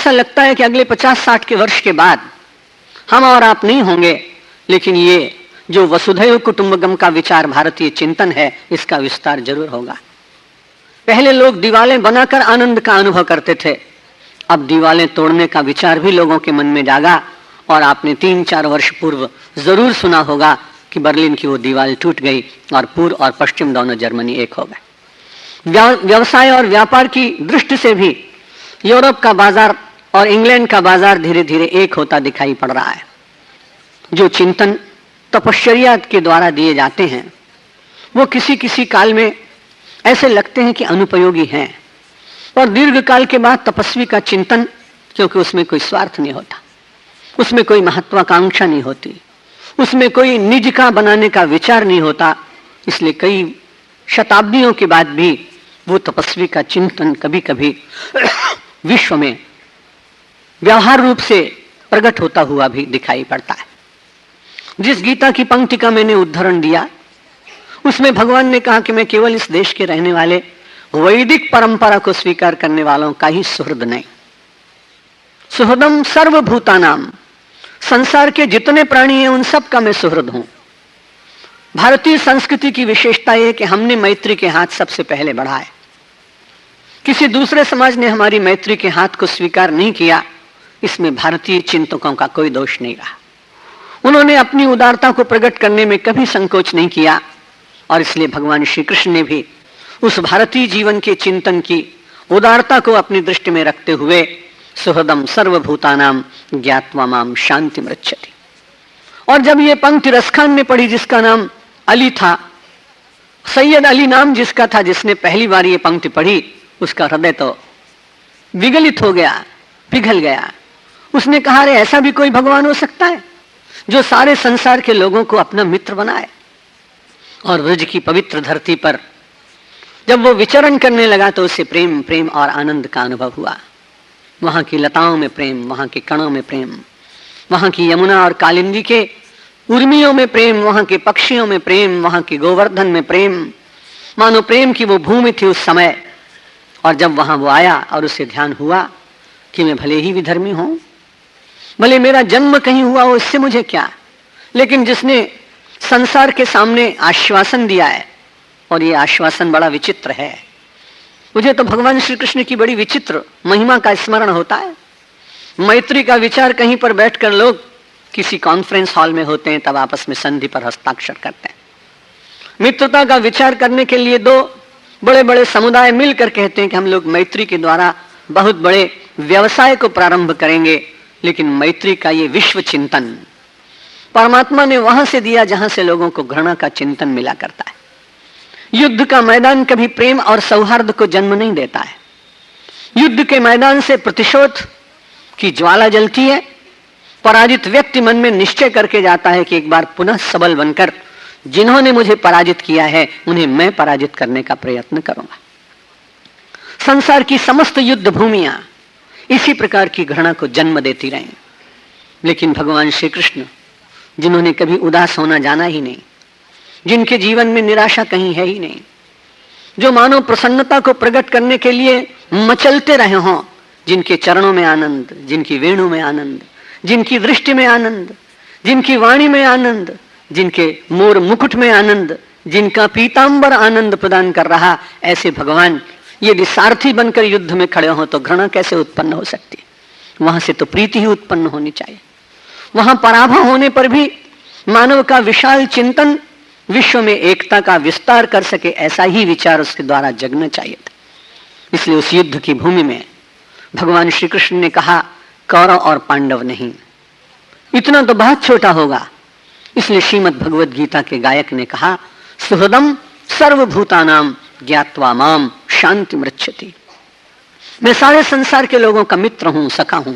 ऐसा लगता है कि अगले 50-60 के वर्ष के बाद हम और आप नहीं होंगे, लेकिन ये जो वसुधैव कुटुंबकम का विचार भारतीय चिंतन है, इसका विस्तार जरूर होगा। पहले लोग दीवारें बनाकर आनंद का अनुभव करते थे, अब दीवारें तोड़ने का विचार भी लोगों के मन में जागा। और आपने 3-4 वर्ष पूर्व जरूर सुना होगा कि बर्लिन की वो दीवार टूट गई और पूर्व और पश्चिम दोनों जर्मनी एक हो गए। व्यवसाय और व्यापार की दृष्टि से भी यूरोप का बाजार और इंग्लैंड का बाजार धीरे धीरे एक होता दिखाई पड़ रहा है। जो चिंतन तपश्चर्या के द्वारा दिए जाते हैं वो किसी किसी काल में ऐसे लगते हैं कि अनुपयोगी हैं, और दीर्घ काल के बाद तपस्वी का चिंतन, क्योंकि उसमें कोई स्वार्थ नहीं होता, उसमें कोई महत्वाकांक्षा नहीं होती, उसमें कोई निज का बनाने का विचार नहीं होता, इसलिए कई शताब्दियों के बाद भी वो तपस्वी का चिंतन कभी कभी विश्व में व्यवहार रूप से प्रकट होता हुआ भी दिखाई पड़ता है। जिस गीता की पंक्ति का मैंने उदाहरण दिया, उसमें भगवान ने कहा कि मैं केवल इस देश के रहने वाले वैदिक परंपरा को स्वीकार करने वालों का ही सुहृद नहीं, सुहृदम सर्वभूतानाम, संसार के जितने प्राणी हैं उन सब का मैं सुहृद हूं। भारतीय संस्कृति की विशेषता यह कि हमने मैत्री के हाथ सबसे पहले बढ़ाए। किसी दूसरे समाज ने हमारी मैत्री के हाथ को स्वीकार नहीं किया, इसमें भारतीय चिंतकों का कोई दोष नहीं रहा। उन्होंने अपनी उदारता को प्रकट करने में कभी संकोच नहीं किया, और इसलिए भगवान श्री कृष्ण ने भी उस भारतीय जीवन के चिंतन की उदारता को अपनी दृष्टि में रखते हुए सुहृदम सर्वभूतानाम ज्ञात्वा माम शांति मृच्छति। और जब ये पंक्ति रसखान ने पढ़ी, जिसका नाम अली था, सैयद अली नाम जिसका था, जिसने पहली बार ये पंक्ति पढ़ी, उसका हृदय तो विगलित हो गया, पिघल गया। उसने कहा, अरे ऐसा भी कोई भगवान हो सकता है जो सारे संसार के लोगों को अपना मित्र बनाए। और ब्रज की पवित्र धरती पर जब वो विचरण करने लगा तो उसे प्रेम प्रेम और आनंद का अनुभव हुआ। वहां की लताओं में प्रेम, वहां के कणों में प्रेम, वहां की यमुना और कालिंदी के उर्मियों में प्रेम, वहां के पक्षियों में प्रेम, वहां के गोवर्धन में प्रेम, मानो प्रेम की वो भूमि थी उस समय। और जब वहां वो आया और उसे ध्यान हुआ कि मैं भले ही विधर्मी हूं, भले मेरा जन्म कहीं हुआ हो, इससे मुझे क्या, लेकिन जिसने संसार के सामने आश्वासन दिया है, और ये आश्वासन बड़ा विचित्र है। मुझे तो भगवान श्री कृष्ण की बड़ी विचित्र महिमा का स्मरण होता है। मैत्री का विचार कहीं पर बैठकर लोग किसी कॉन्फ्रेंस हॉल में होते हैं, तब आपस में संधि पर हस्ताक्षर करते हैं। मित्रता का विचार करने के लिए दो बड़े बड़े समुदाय मिलकर कहते हैं कि हम लोग मैत्री के द्वारा बहुत बड़े व्यवसाय को प्रारंभ करेंगे। लेकिन मैत्री का ये विश्व चिंतन परमात्मा ने वहां से दिया जहां से लोगों को घृणा का चिंतन मिला करता है। युद्ध का मैदान कभी प्रेम और सौहार्द को जन्म नहीं देता है। युद्ध के मैदान से प्रतिशोध की ज्वाला जलती है। पराजित व्यक्ति मन में निश्चय करके जाता है कि एक बार पुनः सबल बनकर जिन्होंने मुझे पराजित किया है उन्हें मैं पराजित करने का प्रयत्न करूंगा। संसार की समस्त युद्ध भूमियां इसी प्रकार की घृणा को जन्म देती रही। लेकिन भगवान श्री कृष्ण, जिन्होंने कभी उदास होना जाना ही नहीं, जिनके जीवन में निराशा कहीं है ही नहीं, जो मानव प्रसन्नता को प्रकट करने के लिए मचलते रहे हों, जिनके चरणों में आनंद, जिनकी वेणु में आनंद, जिनकी दृष्टि में आनंद, जिनकी वाणी में आनंद, जिनके मोर मुकुट में आनंद, जिनका पीतांबर आनंद प्रदान कर रहा, ऐसे भगवान यदि सारथी बनकर युद्ध में खड़े हों तो घृणा कैसे उत्पन्न हो सकती? वहां से तो प्रीति ही उत्पन्न होनी चाहिए। वहां पराभव होने पर भी मानव का विशाल चिंतन विश्व में एकता का विस्तार कर सके, ऐसा ही विचार उसके द्वारा जगना चाहिए था। इसलिए उस युद्ध की भूमि में भगवान श्री कृष्ण ने कहा, कौरव और पांडव नहीं, इतना तो बहुत छोटा होगा। इसलिए श्रीमद् भगवद गीता के गायक ने कहा, सुहृदम सर्वभूतानाम ज्ञात्वा माम शांति मृच्छति। मैं सारे संसार के लोगों का मित्र हूं, सखा हूं।